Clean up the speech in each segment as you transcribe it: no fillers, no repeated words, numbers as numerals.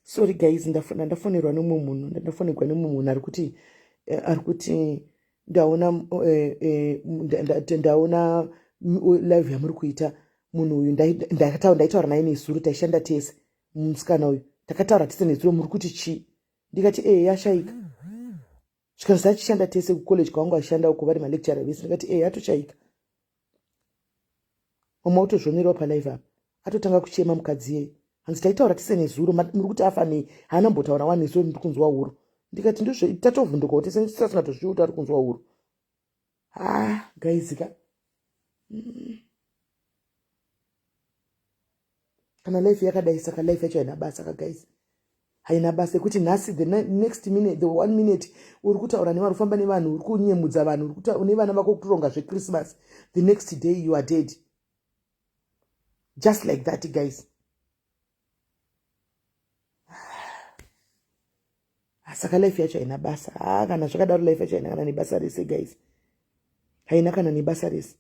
Sorry guys, ndafonerwa nemumwe munhu, ndafonerwa nemumwe munhu arikuti ndaona live yamuri kuita munhu uyu ndaitaura naye nezuro taishanda tese musikana uyu takataura tese nezuro muri kuti chi ndikati yashaika zvikanzi achishanda tese kucollege kwavangu ashanda uko vari malecturer vese ndikati atoshaika mama utozvionerawo palive apa atotanga kuchema mukadzi yeye hanzi taitaura tese nezuro muri kuti afa nei haana mbotaura wani nezuro ndiri kunzwa huro ndikati ndizvo tatovhundukawo tese tisasina tozviwo kuti ari kunzwa huro guys kana life yakadai saka life yacho haina basa ka guys haina basa ekuti nhasi the next minute the 1 minute uri kutaura nevanhu ufamba nevanhu uri kunyemudza vanhu uri kutaura nevana vako kutoronga zveChristmas the next day you are dead just like that guys. Saka life yacho haina basa kana zvakadaro life yacho haina kana nebasa rese guys haina kana nebasa rese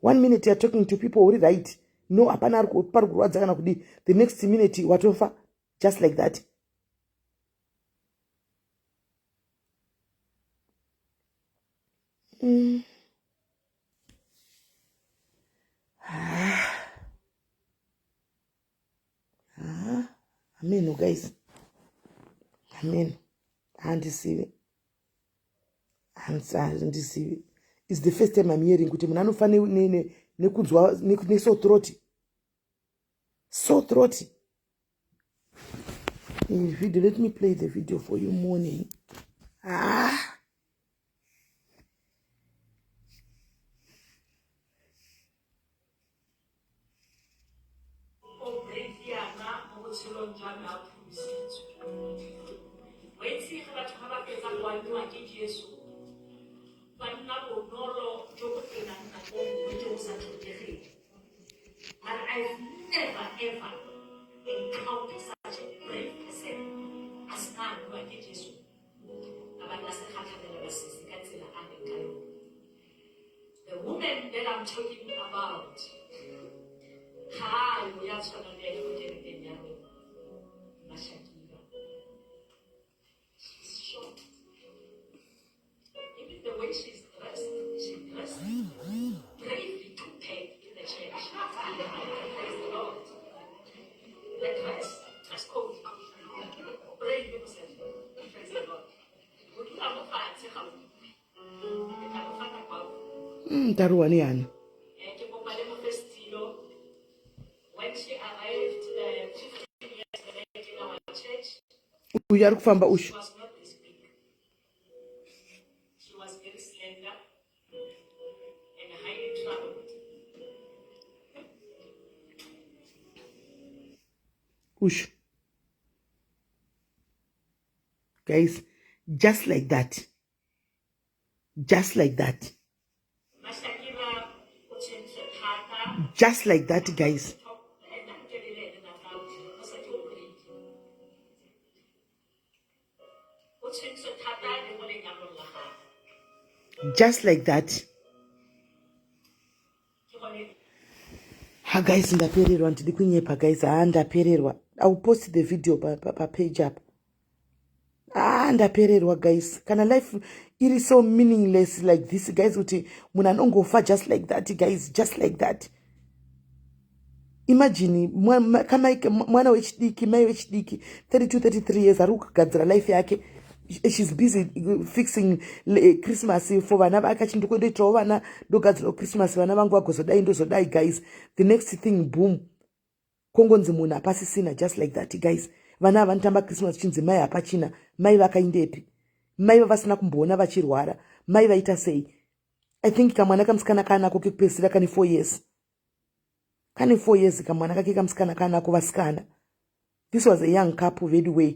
1 minute you're talking to people uri right no hapana pari kurwadza kana kudi the next minute watofa just like that. Amen guys, amen. Handisive it's the first time I'm hearing kuti munhu anofanira nekunzwa nesore throat video. Let me play the video for you morning. And I've never ever encountered such a brave person as man who I did Jesus. The woman that I'm talking about, she's short. Even the way she's dressed bravely to pay in the church. Praise the Lord. The dress code. Praise the Lord. Taruani yani. When she arrived 15 years later in our church, Uyu kufamba ushu. she was not this big. She was very slender and highly traveled. Ushu. Guys, just like that. Just like that. Just like that, guys. Just like that. Guys, ndapererwa ndiri kunyepa guys. Ndapererwa. I will post the video pa page up. Ndapererwa guys. Kana life it is so meaningless like this guys, uti munhu anongofa just like that guys, just like that. Imagine mwana wechidiki, mai wechidiki 32-33 years ari kugadzira life yake. She's busy fixing Christmas for vana vake, achindokuendawo vana ndogadzira Christmas, vana vangu vagozodai ndozodai guys. The next thing boom, kongonzi munhu hapasisina just like that guys. Vana vanotamba Christmas chinzi mai hapachina. Mai vakaindepi? Mai vavasina kumboona vachirwara. Mai vaita sei? I think kamwana kamsikana kanako kekupedzisira kane 4 years. Kane 4 years kamwana kake kamsikana kanako vasikana. This was a young couple very way.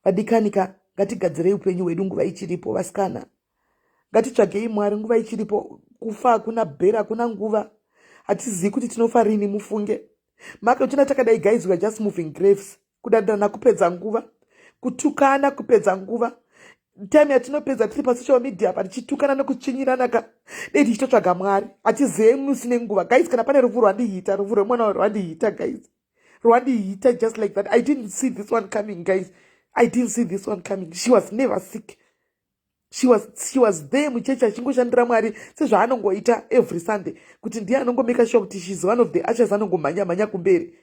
Vadikanika ngatigadzirei upenyu hwedu nguva ichiripo vasikana. Ngatitsvagei Mwari nguva ichiripo. Kufa hakuna bhera, hakuna nguva. Hatizivi kuti tinofa rini mufunge. Maka uchina takadai guys, we are just moving graves. Kudadana kupedza nguva. Kutukana kupedza nguva. Time yatinopedza tiri pasocial media patichitukana nekuchinyirana ka. Dei tichitotsvaga Mwari. Hatizivi musine nguva. Guys, kana pane rufu rwandihita, rufu rwemwana rwandihita guys. Rwandiita just like that. I didn't see this one coming, guys. I didn't see this one coming. She was never sick. She was there muchechi achingoshandira Mwari sezvaanongoita every Sunday kuti ndiye anongomeka sure kuti she's one of the ushers anongomhanya kumberi.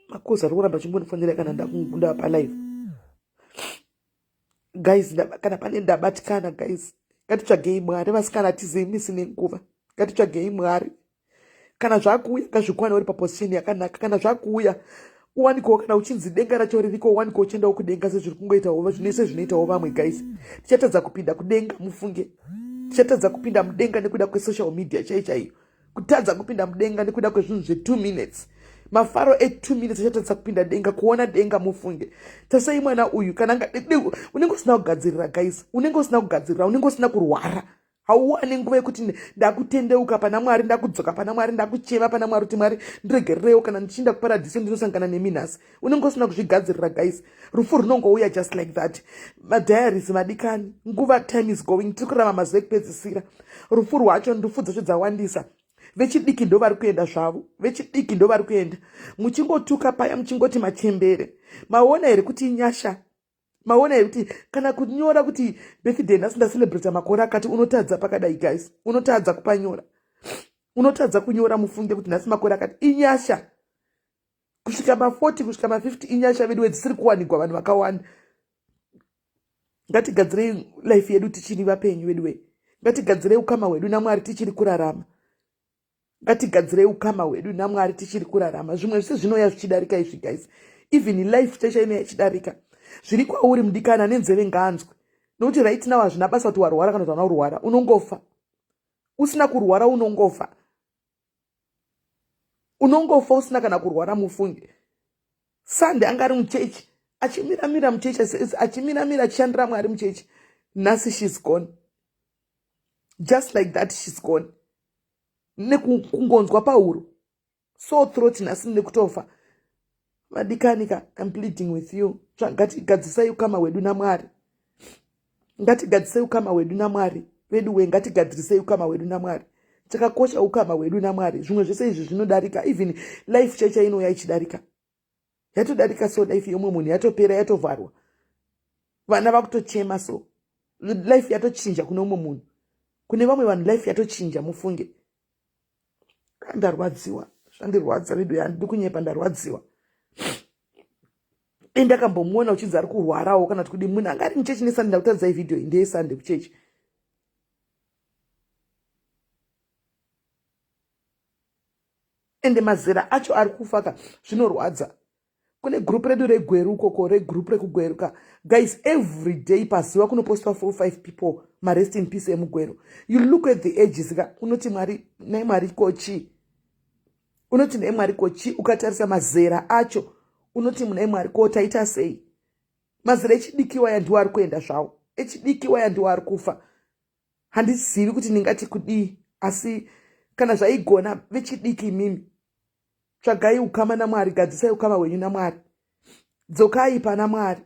Makosa ari kuramba chingonifanira kana ndava live. Guys, kana pane ndabatikana guys, ngatitsvagei Mwari. Vasikana hatizemisi nenguva, ngatitsvagei Mwari. Kana zvakuuya ngazvikwane uri paposition yakanaka. Kana zvakuuya uwanikewo kana uchinzi denga racho ririko uwanikewo uchiendawo kudenga sezviri kungoitawo zvinoitawo vamwe guys. Tichatadza kupinda kudenga mufunge. Tichatadza kupinda mudenga nekuda kwesocial media chaiyo. Kutadza kupinda mudenga nekuda kwezvinhu zve2 minutes. Mafaro 2 minutes tichatadza kupinda denga, kuona denga mufunge. Tasai mwana uyu kana unenge usina kugadzirira guys. Unenge usina kugadzirira, unenge usina kurwara. Hauwani nguva yekuti ndakutendeuka pana Mwari, ndakudzoka pana Mwari, ndakuchema pana Mwari kuti Mwari ndiregererewo kana ndichinda kuparadhiso ndinosangana nemi nhasi. Unenge usina kuzvigadzirira guys. Rufu runongouya just like that. Madiaries madikani, nguva time is going. Tiri kurama mazuva ekupedzisira. Rufu rwacho ndufu dzacho dzawandisa. Vechidiki ndo vari kuenda zvavo. Vechidiki ndo vari kuenda. Muchingotuka paya muchingoti machembere. Maona here kuti inyasha. Maona here kuti kana kunyora kuti birthday nhasi ndacelebrate makore akati, unotadza pakadai guys. Unotadza kupanyora. Unotadza kunyora mufunge kuti nhasi makore akati inyasha. Kusvika ma40 kusvika ma50 inyasha vedu dzisiri kuwanikwa vanhu vakawanda. Ngatigadzirei life yedu tichiri vapenyu vedu we. Ngatigadzirei ukama hwedu naMwari tichiri kurarama. Ngatigadzirei ukama hwedu naMwari tichiri kurarama. Zvimwe zvese zvinoya zvichidarika izvi guys. Even life chesha inoya ichidarika. Zviri kwauri mudikana nenzeve ngaanzwe. Nokuti right now hazvina basa kuti warwara kana kuti hauna kurwara. Unongofa. Usina kurwara unongofa. Unongofa usina kana kurwara mufunge. Sunday angari muchechi. Achimiramira muchechi. Achimiramira achishandira Mwari muchechi. Nhasi she's gone. Just like that she's gone. Nekungonzwa pahuro. So throat nhasi nekutofa. Madikanika, I'm pleading with you. Ngatigadzisai ukama hwedu naMwari. Ngatigadzisai ukama hwedu naMwari. Vedu we ngatigadzirisei ukama hwedu naMwari. Chakakosha ukama hwedu naMwari. Zvimwe zvese izvi zvinodarika. Even life checha inoya ichidarika. Yatodarika so life yomwe munhu yatopera yatovharwa. Vana vakutochema so. Life yatochinja kune umwe munhu. Kune vamwe vanhu life yatochinja mufunge. Ndarwadziwa. Zvandirwadza vedu handidi kunyepa, ndarwadziwa. Ndakambomuona uchinzi ari kurwarawo kana kuti munhu anga ari muchechi neSunday. Ndakutadzai video iyi ndeyeSunday kuchechi. Ende mazera acho ari kufaka zvinorwadza. Kune group redu regweruko regroup rekugweruka. Guys, every day pasiwa kunopostwa 4-5 people rest in peace emugweru. You look at the ages ka unoti Mwari nai Mwari kochi. Unoti nai Mwari kochi ukatarisa mazera acho. Unoti muna Mwari ko taita sei. Mazera echidiki waya ndiwo ari kuenda zvawo. Echidiki waya ndiwo ari kufa. Handizivi kuti ndingati kudii, asi kana zvaigona vechidiki mimi. Tsvagai ukama naMwari, gadzisai ukama hwenyu naMwari. Dzokai pana Mwari.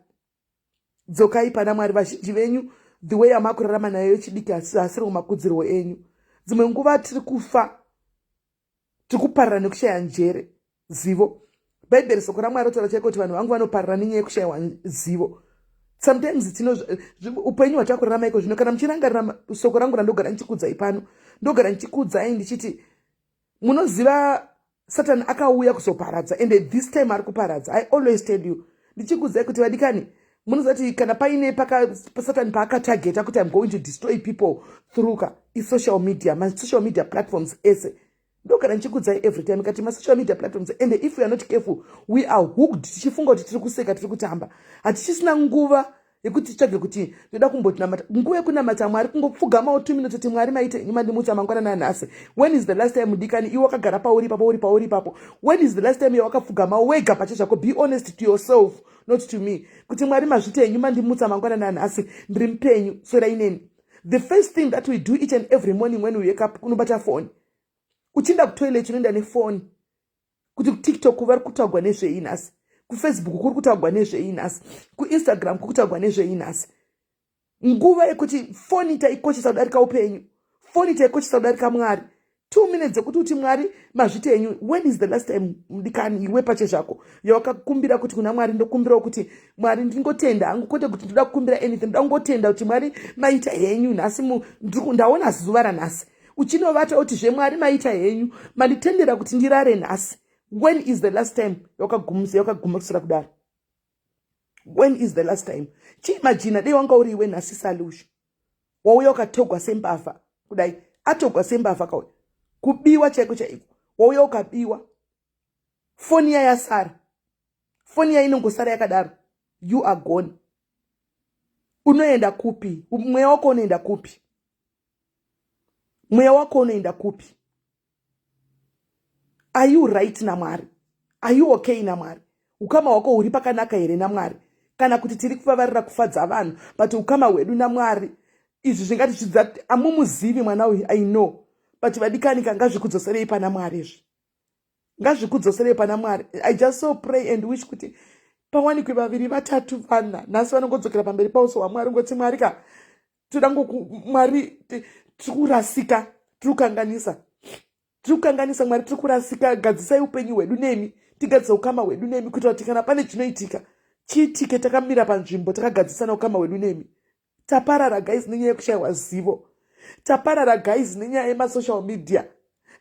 Dzokai pana Mwari. Vazhinji venyu the way amakurarama nayo yechidiki asiri kumakudzirwo enyu. Dzimwe nguva tiri kufa. Tiri kuparara nekushaya njere. Zivo. Bhaibheri soko raMwari rotaura chaiko kuti vanhu vangu vanoparara nenyaya yekushayiwa zivo. Sometimes upenyu hwatakurarama iko zvino kana muchirangarira soko rangu randogara ndichikudzai pano. Ndogara ndichikudzai ndichiti munoziva Satan akauya kuzoparadza, and this time ari kuparadza. I always tell you. Ndichikudzai kuti vadikani munozati kana paine Satan paakatargeta kuti I'm going to destroy people through social media, my social media platforms ese. Ndogara ndichikudzai every time kati ma social media platforms, and if we are not careful we are hooked. Tichifunga kuti tiri kuseka, tiri kutamba. Hatichisina nguva yekuti tsvage kuti ndoda kumboti namata. Nguva yekunamata Mwari kungopfugamawo 2 minutes kuti Mwari maite mandimutsa mangwana nanhasi. When is the last time mudikani iwe wakagara pauri papo? When is the last time wakapfugamawo wega pache zvako? Be honest to yourself, not to me. Kuti Mwari mazvitenyu mandimutsa mangwana nanhasi ndiri mupenyu sora ineni. The first thing that we do each and every morning when we wake up kunobata phone. Uchinda kutoilet unoenda nefoni. Kuti TikTok vari kutaurwa nezveinhasi. KuFacebook kuri kutaurwa nezveinhasi. KuInstagram kuri kutaurwa nezveinhasi. Nguva yekuti foni itaikoshesa kudarika upenyu. Foni itaikoshesa kudarika Mwari. 2 minutes dzekuti uti Mwari mazviti henyu. When is the last time ndikani iwe pache zvako yawakakumbira kuti kuna Mwari ndokumbirawo kuti Mwari ndingotenda hangu kwete kuti ndoda kukumbira anything, ndoda kungotenda kuti Mwari maita henyu nhasi ndaona zuva ranhasi uchinovata kuti Mwari maita henyu manditendera kuti ndirare nhasi. When is the last time yawakagumisira kudaro? When is the last time? Chiimagina dei wanga uri iwe nhasi Salusha wauya ukatogwa sembavha kudai, atogwa sembavha kauya kubiwa chaiko chaiko, wauya ukabiwa, foni yasara, foni inongosara yakadaro, you are gone. Unoenda kupi? Mweya wako unoenda kupi? Mweya wako unoenda kupi? Are you right na Mwari? Are you okay na Mwari? Ukama wako uri pakanaka here na Mwari? Kana kuti tiri kufavarira kufadza vanhu, but ukama hwedu na Mwari izvi zvingatichidza amumuzivi mwana uyu, I know, but vadikanika ngazvikudzoserei pana Mwari izvi, ngazvikudzoserei pana Mwari. I just so pray and wish kuti pawanikwe vaviri vatatu vana nhasi vanongodzokera pamberi pauso hwaMwari ngoti Mwari ka toda Mwari tirikurasika, tirikukanganisa Mwari, tirikurasika. Gadzisai upenyu hwedu nemi, tigadzisa ukama hwedu nemi kuitira kuti kana pane chinoitika chiitike takamira panzvimbo takagadzisana ukama hwedu nemi. Taparara guys nenyaya yekushayiwa zivo, taparara guys nenyaya yemasocial media,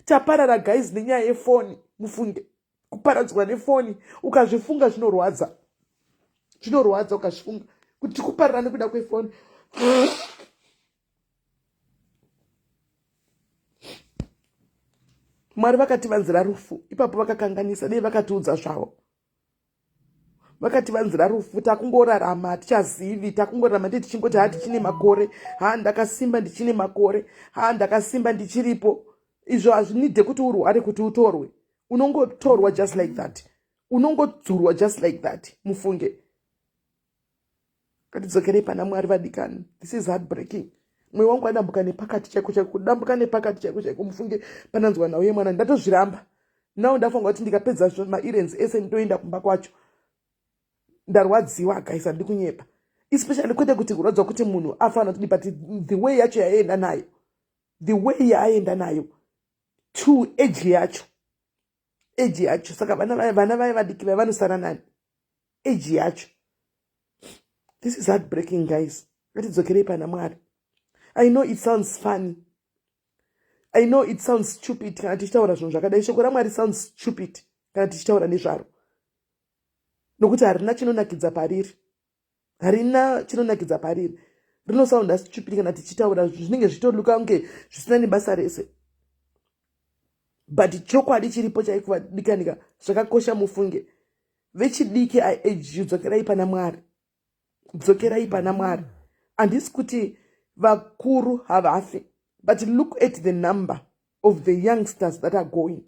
taparara guys nenyaya yefoni. Mufunge kuparadzwa nefoni, ukazvifunga zvinorwadza ukazvifunga kuti tikuparara nekuda kwefoni. Mwari vakativanzira rufu, ipapo vakakanganisa, dei vakatiudza zvavo. Vakativanzira rufu, takungorarama tichazivi, takungorarama tichingoti tichine makore, ndakasimba ndichine makore, ndakasimba ndichiripo. Izvo hazvinidhe kuti urware kuti utorwe. Unongotorwa just like that, unongodzurwa just like that. Mufunge. Katidzokerei pana Mwari vadikani. This is heartbreaking. Mweya wangu adambuka nepakati chaiko chaiko, kudambuka nepakati chaiko chaiko. Mufunge pananzwa nauye mwana, ndatozviramba. Nao ndafunga kuti ndikapedza maerrands ese ndoenda kumba kwacho ndarwadziwa guys, handidi kunyepa. Especially kwete kuti kuradzwa kuti munhu afana kuti but the way yacho yaenda nayo, the way yaenda nayo to age yacho, saka vana vai vadiki vanosara nani age yacho. This is heartbreaking guys. Ngatidzokerei pana Mwari. I know it sounds funny, I know it sounds stupid kana tichitaura zvinhu zvakadai. Shoko raMwari sounds stupid kana tichitaura nezvaro, nokuti harina chinonakidza pariri, rinosounda stupid kana tichitaura zvinenge zvitoluka kunge zvisina nebasa rese. But chokwadi chiripo chaiko vadikanika, zvakakosha mufunge. Vechidiki I urge you, dzokerai pana Mwari, dzokerai pana Mwari. Handisi kuti vakuru havafi, but look at the number of the youngsters that are going.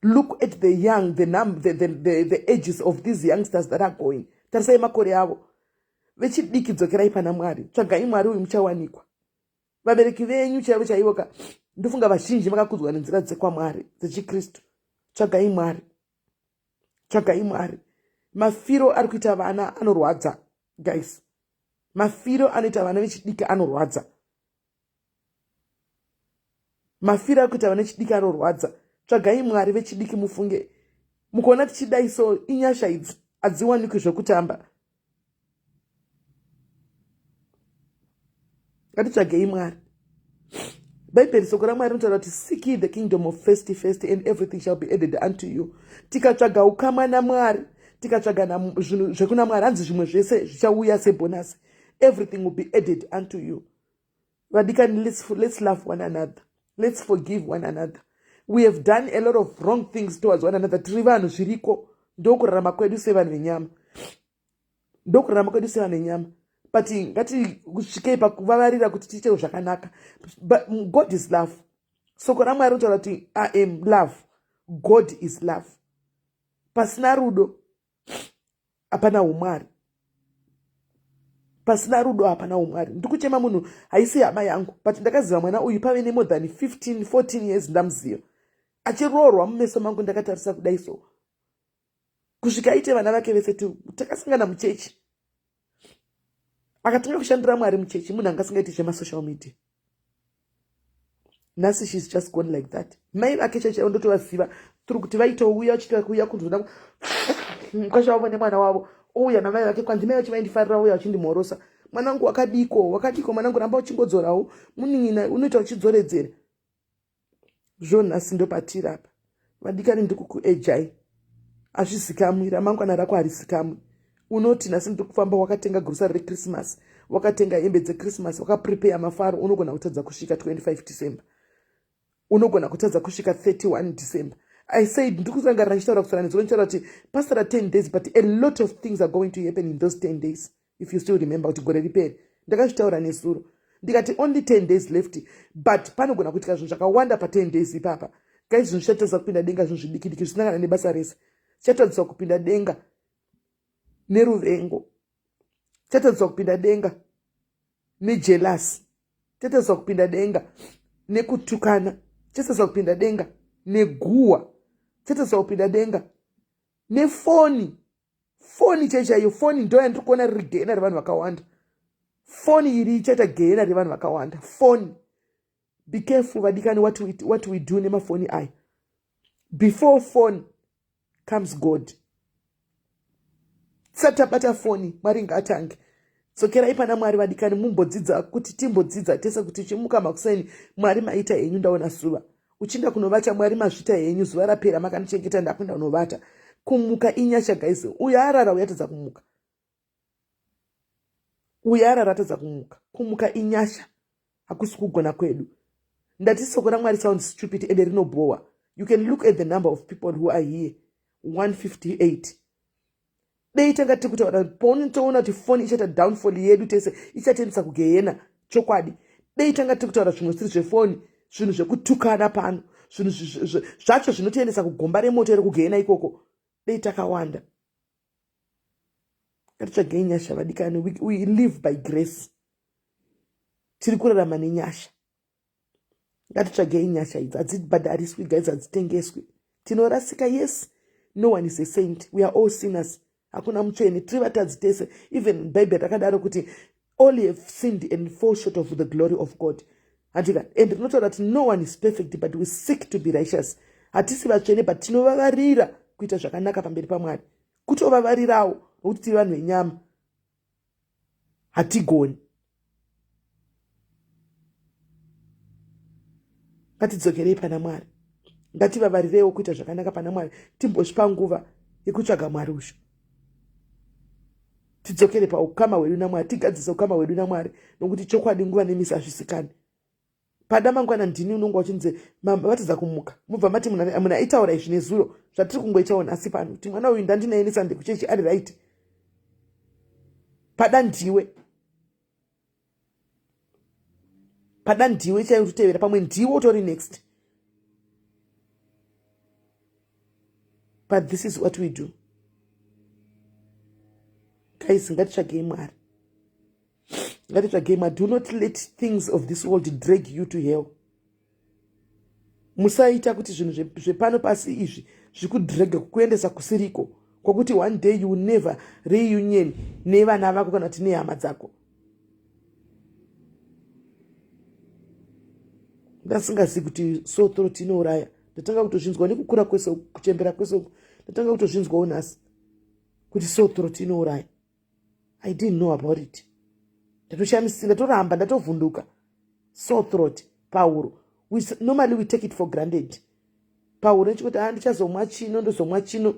Look at the young, the ages of these youngsters that are going. Tarisai makore avo. Vechidiki dzokerai pana Mwari. Tsvagai Mwari uyu muchawanikwa. Vabereki venyu chaivo chaivoka. Ndofunga vazhinji vakakudzwa nenzira dzekwamwari dzechiKristu. Tsvagai Mwari. Tsvagai Mwari. Mafiro ari kuita vana anorwadza guys. Mafiro anoita vana vechidiki anorwadza. Mafiro ari kuita vana vechidiki anorwadza. Tsvagai Mwari vechidiki mufunge. Mukuona tichidai so inyasha idzi hadziwanikwi zvokutamba. Ngatitsvagei Mwari. Bhaibheri soko raMwari rinotaura kuti seek ye the kingdom of first and everything shall be added unto you. Tikatsvaga ukama naMwari, tikatsvaga zvinhu zvekuna Mwari, hanzi zvimwe zvese zvichauya sebonus. Everything will be added unto you. Vadikani, let's love one another. Let's forgive one another. We have done a lot of wrong things towards one another. Tiri vanhu zviriko, ndokurarama kwedu sevanhu venyama. Ndokurarama kwedu sevanhu venyama. But ngatisvikei pakuvavarira kuti tiite zvakanaka. But God is love. Soko raMwari rinotaura kuti I am love. God is love. Pasina rudo hapana umwari. Pasina rudo hapana umwari. Ndikuchema munhu haisi hama yangu, but ndakaziva mwana uyu pave ne more than 14 years ndamuziva. Achiroorwa mumeso mangu ndakatarisa kudai so. Kusvika aite vana vake vese takasangana muchechi. Akatanga kushandira Mwari muchechi, munhu angasingaiti zvemasocial media. Nasi, she's just gone like that. Mai vake chaivo ndotovaziva tiri kuti vaitouya vachitira kuuya kunzona kwashavo nemwana wavo ouya namai vake kwanzi mai vachi vaindifarira uya vachindimhorosa. Mwanangu wakadiko mwanangu, ramba uchingodzorawo munin'ina unoita uchidzoredzera. Zvonhasi ndopatiri apa. Vadikani ndikukuejai. Hazvizikamwi, ramangwana rako harizikamwi. Unoti nhasi ndikufamba wakatenga grosari reChristmas, wakatenga hembe dzeChristmas, wakaprepare mafaro, unogona kutadza kusvika 25 December. Unogona kutadza kusvika 31 December. I said ndikurangarira ndichitaura kusara nezuro ndichitaura kuti pasara 10 days, but a lot of things are going to happen in those 10 days. If you still remember kuti gore ripere. Ndakazvitaura nezuro. Ndikati only 10 days left, but panogona kuitika zvinhu zvakawanda pa10 days ipapa. Kai zvinhu zvichatadza kupinda denga, zvinhu zvidikidiki zvisinangana nebasa rese. Chatadzwa kupinda denga neruvengo, chatadzwa kupinda denga nejealous, chatadzwa kupinda denga nekutukana, chatadzwa kupinda denga neguwa, chatadzwa kupinda denga nefoni. Foni chaiyo, foni ndo yandiri kuona riri gehena revanhu vakawanda. Foni iri ichaita gehena revanhu vakawanda. Foni. Be careful vadikani what we do nemafoni aya. Before phone comes God. Satabata foni, Mwari ngaatange. Dzokerai pana Mwari vadikani, mumbodzidza kuti timbodzidza tese kuti chimuka makuseni Mwari maita henyu ndaona zuva. Uchinda kunovata Mwari mazvita henyu, zuva rapera makanichengeta ndakunda unovata. Kumuka inyasha guys. Uyarara uyatadza kumuka. Uyarara atadza kumuka. Kumuka inyasha. Hakusi kugona kwedu. Ndati soko raMwari sounds stupid and rinobhowa. You can look at the number of people who are here. 158. Dei tanga tikutaura paunotoona kuti foni ichaita downfall yedu tese, ichatendesa kugehena chokwadi. Dei tanga tikutaura zvimwe zvisiri zvefoni, zvinhu zvekutukana pano, zvinhu zvacho zvinotiendesa kugomba remoto rekugehena ikoko. Dei takawanda. Ngatitsvagei nyasha vadikani. We live by grace. Tiri kurarama nenyasha. Ngatitsvagei nyasha idzi. Hadzibhadhariswi guys, hadzitengeswi. Tinorasika, yes. No one is a saint. We are all sinners. Hakuna mutsvene, tiri vatadzi tese. Even Bible rakadaro kuti all have sinned and fall short of the glory of God. And rinotaura kuti no one is perfect, but we seek to be righteous. Hatisi vatsvene, but tinovavarira kuita zvakanaka pamberi paMwari. Kutovavarirawo nokuti tiri vanhu venyama. Hatigoni. Ngatidzokerei pana Mwari. Ngativavarirewo kuita zvakanaka pana Mwari. Timbosvipa nguva yekutsvaga Mwari usho. Tidzokere paukama hwedu naMwari, tigadzise ukama hwedu naMwari, nokuti chokwadi nguva nemisi hazvisikani. Pada mangwana ndini unonga uchinzi vatadza kumuka. Mubva mati muna itaura izvi nezuro zvatiri kungoitawo nhasi pano. Kuti mwana uyu ndandinaye Sunday kuchechi ari right. Pada ndiwe. Pada ndiwe chaiyo kutevera, pamwe ndiwe utori next. But this is what we do. Guys, ngatitsvagei Mwari. Ngatitsvagei Mwari. Do not let things of this world drag you to hell. Musaita kuti zvinhu zvepano pasi izvi zvikudrega kukuendesa kusiriko, kwakuti one day you will never reunion nevana vako kana kuti nehama dzako. Ndasingazivi kuti sore throat inouraya. Ndatanga kutozvinzwa nekukura kwese, kuchembera kwese. Ndatanga kutozvinzwawo nhasi kuti sore throat inouraya. I didn't know about it. Ndatoshamisira, ndatoramba, ndatovhunduka. Sore throat, pauro. Normally we take it for granted. Pauro nechikuti ndichazomwa chino, ndozomwa chino.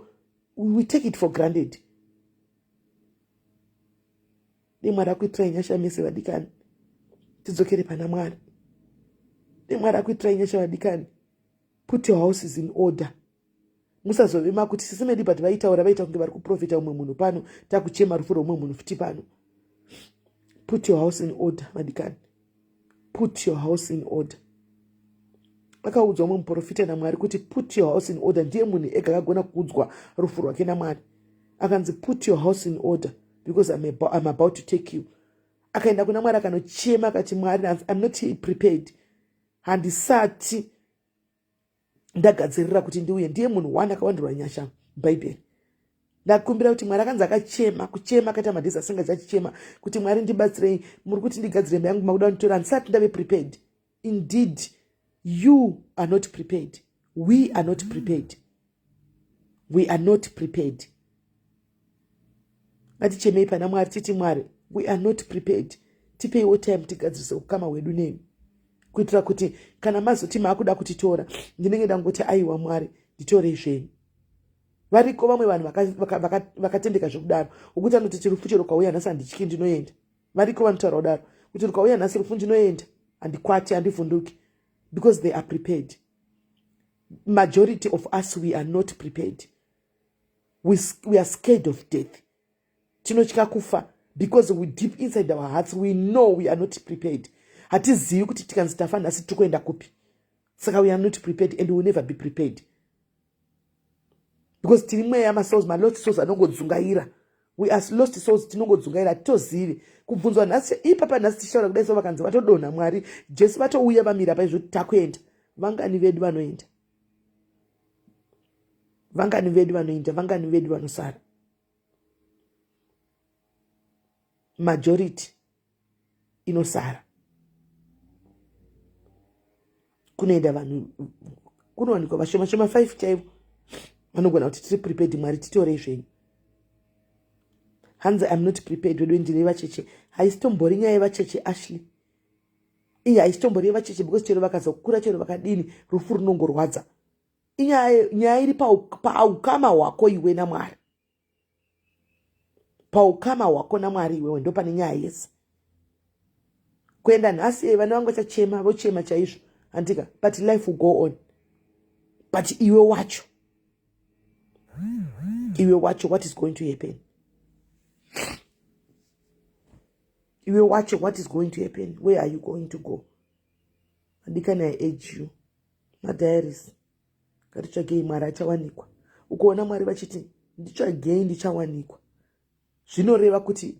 We take it for granted. Mwari akuitirai nyasha mese vadikani. Tidzokere pana Mwari. Mwari akuitirai nyasha vadikani. Put your houses in order. Musazovema kuti SIS MELLY but vaitaura kunge vari kuprofita umwe munhu pano, takuchema rufu romwe munhu futi pano. Put your house in order, madikani. Put your house in order. Akaudzwa umwe muprofita naMwari kuti put your house in order. Ndiye munhu ega akagona kuudzwa rufu rwake naMwari. Akanzi put your house in order because I'm about to take you. Akaenda kuna Mwari akanochema akati Mwari, I'm not prepared. Handisati ndagadzirira kuti ndiuye. Ndiye munhu wandakawandirwa nyasha muBhaibheri. Ndakumbira kuti Mwari akanzi akachema, kuchema akaita madhezi asingachachichema kuti Mwari ndibatsirei, muri kuti ndigadzire imba yangu makuda kunitora, handisati ndave prepared. Indeed, You are not prepared. We are not prepared. We are not prepared. Ngatichemei pana Mwari titi Mwari, we are not prepared. Tipeiwo time tigadzise ukama hwedu nemi. Kuitira kuti kana mazoti maakuda kutitora, ndinenge ndangoti aiwa Mwari, nditorei zvenyu. Variko vamwe vanhu vakatendeka zvekudaro, ukuti anoti chirufu rukauya nhasi handityi ndinoenda. Variko vanotaura kudaro, kuti rukauya nhasi rufu ndinoenda, handikwati handivhunduki, because they are prepared. Majority of us, we are not prepared. We are scared of death. Tinotya kufa because we deep inside our hearts we know we are not prepared. Hatizivi kuti tikanzi tafa nhasi tikuenda kupi. Saka we are not prepared and we will never be prepared. Because tiri mweya yamasouls, lost souls anongodzungaira. We are lost souls tinongodzungaira titozivi. Kubvunzwa nhasi ipapa nhasi tichaura kudai so vakanzi vatodonha Mwari, Jesu vatouya vamira paizvo takuenda. Vangani vedu vanoenda. Vangani vedu vanoenda, vangani vedu vanosara. Majority inosara. Kunoenda vanhu, kunowanikwa vashoma 5 chaivo vanogona kuti tiri prepared Mwari titorei zvenyu. Hanzi I'm not prepared wedu ndine vacheche. Haisitombori nyaya yevacheche Ashley. Iyi haisitombori yevacheche because chero vakazokura chero vakadini rufu runongorwadza. Nyaya iri paukama hwako iwe naMwari. Paukama hwako naMwari iwewe ndo pane nyaya yese. Kuenda nhasi vana vangu vachachema, vochema chaizvo. Andika, but life will go on. But iwe wacho. Iwe wacho, what is going to happen? Iwe wacho, what is going to happen? Where are you going to go? Andika na urge you. Madiaries. Ngatichagei Mwari achawanikwa. Ukoona Mwari vachiti ndichagei ndichawanikwa. Zvinoreva kuti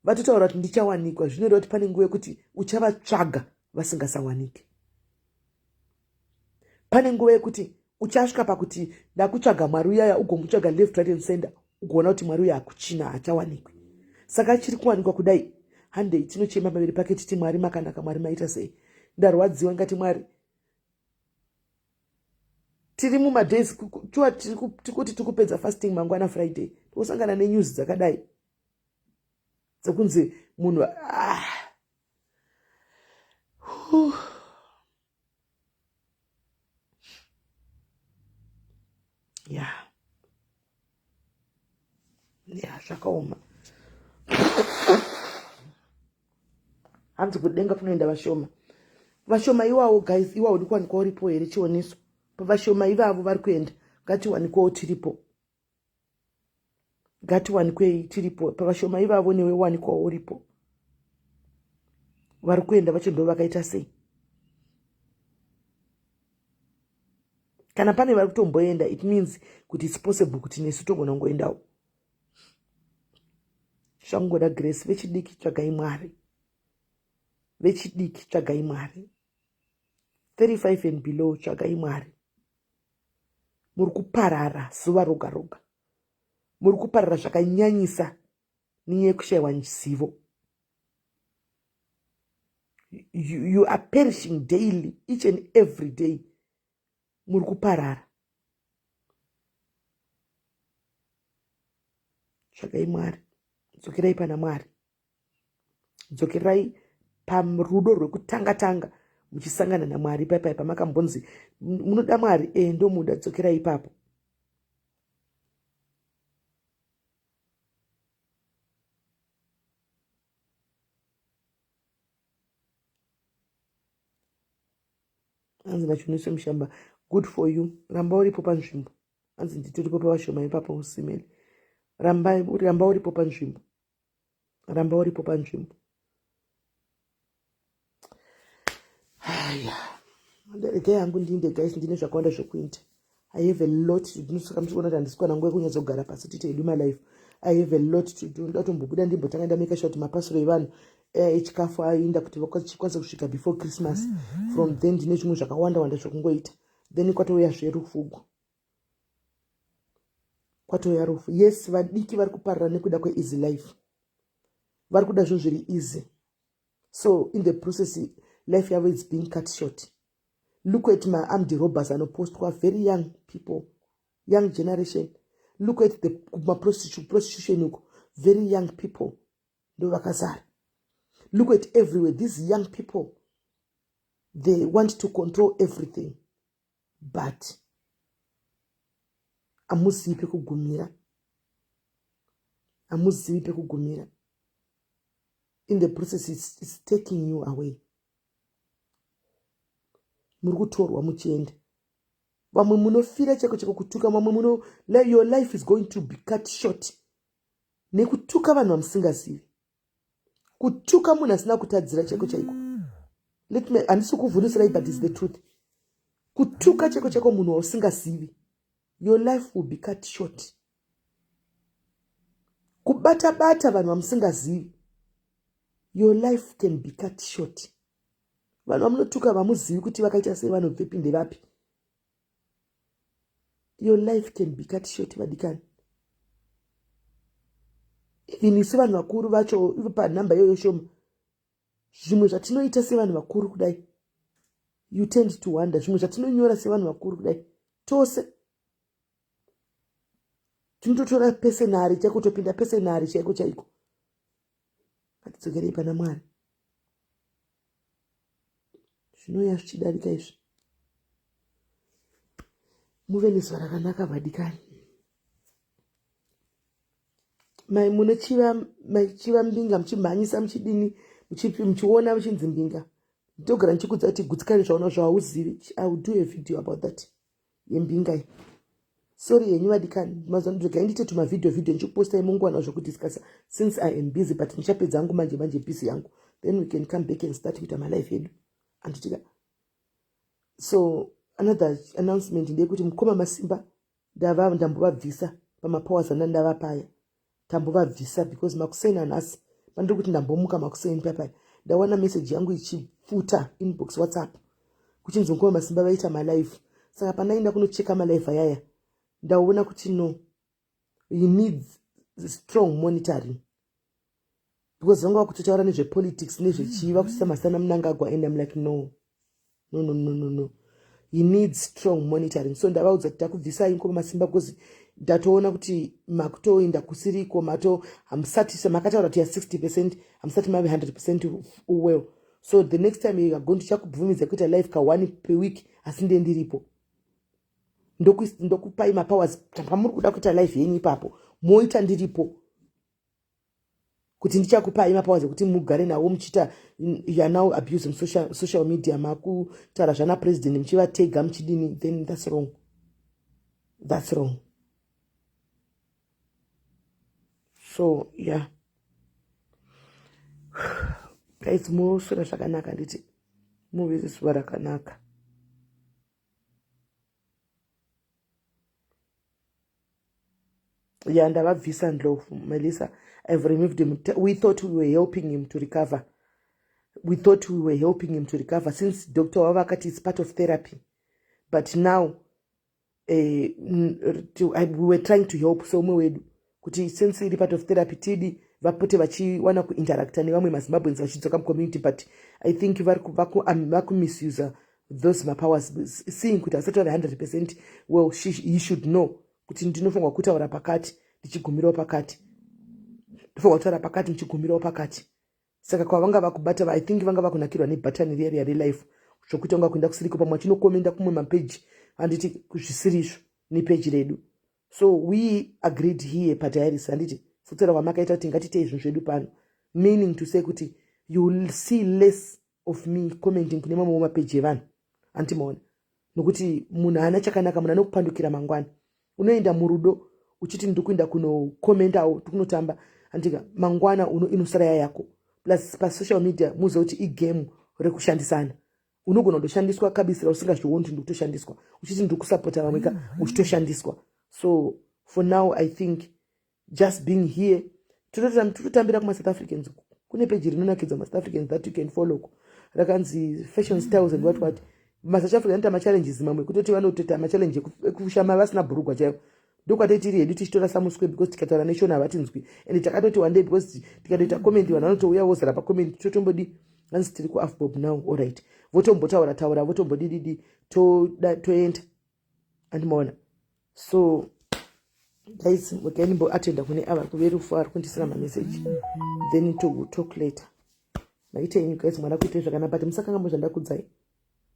vatotaura kuti ndichawanikwa, zvinoreva kuti pane nguva yekuti uchavatsvaga vasingasawaniki. Pane nguva yekuti uchasvika pakuti ndakutsvaga Mwari uyaya ugomutsvaga left right and center, ugoona kuti Mwari uya akuchina hachawanikwi. Saka chiri kuwanikwa kudai, handei tinochema pamberi pake titi Mwari makanaka, Mwari maita sei? Ndarwadziwa ngati Mwari. Tiri mumadays tikuti tikupedza fasting mangwana Friday. Tosangana nenews dzakadai. Dzokunzi munhu yeah, zvakaoma. Hanzi kudenga kunoenda vashoma. Vashoma iwawo guys, iwawo ndikuwanikwa uripo here chioniso. Pavashoma ivavo vari kuenda, ngatiwanikwawo tiripo. Ngatiwanikwe tiripo. Pavashoma ivavo newe wanikwawo uripo. Vari kuenda vacho ndo vakaita sei? Kana pane vari kutomboenda, it means kuti it's possible kuti nesu togona kungoendawo. Zvangoda grace. Vechidiki tsvagai Mwari. Vechidiki tsvagai Mwari. 35 and below tsvagai Mwari. Muri kuparara zuva roga roga. Muri kuparara zvakanyanyisa nenyaya yekushayiwa zivo. You are perishing daily, each and every day. Muri kuparara. Tsvagai Mwari. Dzokerai pana Mwari. Dzokerai parudo rwekutanga muchisangana naMwari paipai pamakambonzi munoda Mwari, ndomuda, dzokerai ipapo. Hanzi nachioniso mushamba, good for you. Ramba uripo panzvimbo. Hanzi nditoripo pavashoma ipapo usimeli. Ramba uripo panzvimbo. Ramba uripo panzvimbo. Haya. Ndege yangu ndinde guys, ndine zvakawanda zvokuita. I have a lot to do. Saka muchiona kuti handisikwana nguva yekunyadzogara pasi titi do my life. I have a lot to do. Ndatombobuda ndimbotanga ndameka sure kuti mapasoro evanhu echikafu aenda kuti vakwanise kusvika before Christmas. From then ndine zvimwe zvakawanda wanda zvokungoita. Then kwatouya zverufugo. Kwatouya rufu. Yes, vadiki vari kuparara nekuda kwe-easy life. Vari kuda zvinhu zviri easy. So in the process life yavo is being cut short. Look at my armed robbers and postwa very young people, young generation. Look at the prostitution, very young people. Look at everywhere. These young people, they want to control everything. But amuzivi pekugumira. In the process, it's taking you away. Murukutorwa muchienda. Vamwe munofira chako kutuka, vamwe your life is going to be cut short. Nekutuka vanhu vamusingazivi. Kutuka munhu asina kutadzira chako chaiko. Handisi kuvhunisirai, but it's the truth. Kutuka chako munhu wausingazivi. Your life will be cut short. Kubata vanhu vamusingazivi. Your life can be cut short. Vanhu vamunotuka vamuzivi kuti vakaita sei, vanhu vepi ndevapi. Your life can be cut short, vadikani. Even isi vanhu vakuru vacho panhamba yoyo shoma. Zvimwe zvatinoita sevanhu vakuru kudai. You tend to wonder. Zvimwe zvatinonyora sevanhu vakuru kudai. Tose. Tinototora pesenari chako, topinda pesenari chaiko. Atidzokerei pana Mwari. Zvinouya zvichidarika izvi. Muve nezuva rakanaka vadikani. Muchiva mbinga, muchimhanyisa, muchidini, muchiona muchinzi mbinga. Ndogara ndichikudza kuti gutsikane zvaona zvauzivi. I will do a video about that. Yembinga. Sorry yenyu vadikani. Mazondega ndite tuma video ndichikupostai mungwana zvokudiscuss since I am busy, but ndichapedza hangu manje busy yangu. Then we can come back and start with my life yedu. Anditika. So another announcement ndeyekuti mukoma Masimba ndambovabvisa pamapowers andava paya. Tambovabvisa because makuseni nhasi pandiri kuti ndambomuka makuseni paya. Ndawana message yangu ichifuta inbox WhatsApp kuchinzi mukoma Masimba vaita malive. Saka pandaenda kunocheka malive ayaya ndaona kuti no, he needs strong monitoring. Because vanga kutotaura nezvepolitics nezvechiva kuchisa masana Mnangagwa, and I'm like no. He needs strong monitoring. So ndavaudza kuti takubvisai mukoma Masimba because ndatoona kuti makutoenda kusiriko hamusati makataura kuti 60%, hamusati mave 100% well. So the next time you are going to chakubvumidza kuita live ka1 per week asi ndiripo. Ndokupai mapowers pamuri kuda kuita live yenyu ipapo moita ndiripo. Kuti ndichakupai mapowers ekuti mugare nawo muchita, you are now abusing social media, makutaura zvana president muchivatega muchidini, then that's wrong. That's wrong. So yeah, guys, musura zvakanaka nditi muve zuva rakanaka. Yeah, and I've Vincent Love, Melissa. I've removed him. We thought we were helping him to recover. Since Dr. Wawakati is part of therapy. But now, we were trying to help so much. Kuti since he is part of therapy, tidi vapote vachiwana kuinteract nevamwe maZimbabweans vachidzoka community, but I think vaku misuse those powers, seeing kuti asati ave 100%. Well, he should know kuti ndinofanirwa kutaura pakati ndichigumirawo pakati, ndinofanirwa kutaura pakati ndichigumirawo pakati. Saka kwavanga vakubata, I think vanga vakunakirwa nebhatani riya relife zvokuti unga kuenda kusiriko pamwe chinokomenda kumwe mapeji handiti kuzvisirizvo nepeji redu. So we agreed here padiaris handiti futsira kwamakaita kuti ngatiite izvo zvedu pano, meaning to say kuti you will see less of me commenting kune mamwe mapeji evanhu antimaona, nokuti munhu haana chakanaka, munhu anokupandukira mangwana. Unoenda murudo uchiti ndikuenda kunokomentawo tikunotamba, andika mangwana inosara yako. Plus pa social media muzo kuti igame rekushandisana, unogona kutoshandiswa kabisira usingazvioni kuti ndikutoshandiswa, uchiti ndikusapota vamwe uchitoshandiswa. So for now I think just being here tutotambira kuma South Africans, kune page rinonakidza ma South Africans that you can follow rakanzi fashion styles and what South Africa anta ma challenges mamwe kutoti vanotota ma challenge ekushama vasina bhurugwa chaivo. Ndokwatoti redu tichitora samuswe because tikataura nation havatinzwi, and takatoti one day because tikatoita comment vanhu vanotouya vozara pa comment totombodi vanzi tiri kuafbob now. Alright, votombotaura votombodididi toenda andimaona. So guys, mukainimboatenda kune ava kuverufu ari kundisira mameseji, then to talk later. Maitenyu guys, mwana kuite zvakanaka, but musakanga muzvandakudzai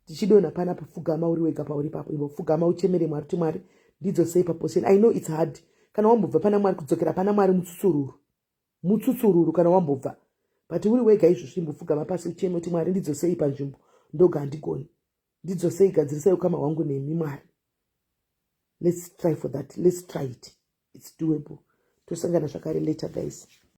tichidonha panapa. Fugama uri wega pauri papo, ivo fugama uchemere Mwari kuti Mwari ndidzosei paposition. I know it's hard kana wambobva pana Mwari kudzokera pana Mwari mutsutsururu kana wambobva, but uri wega izvozvo imbofugama pasi ucheme kuti Mwari ndidzosei panzvimbo ndoga handigoni, ndidzosei gadzirisai ukama hwangu nemi Mwari. Let's try for that. Let's try it. It's doable. Tosangana zvakare later guys.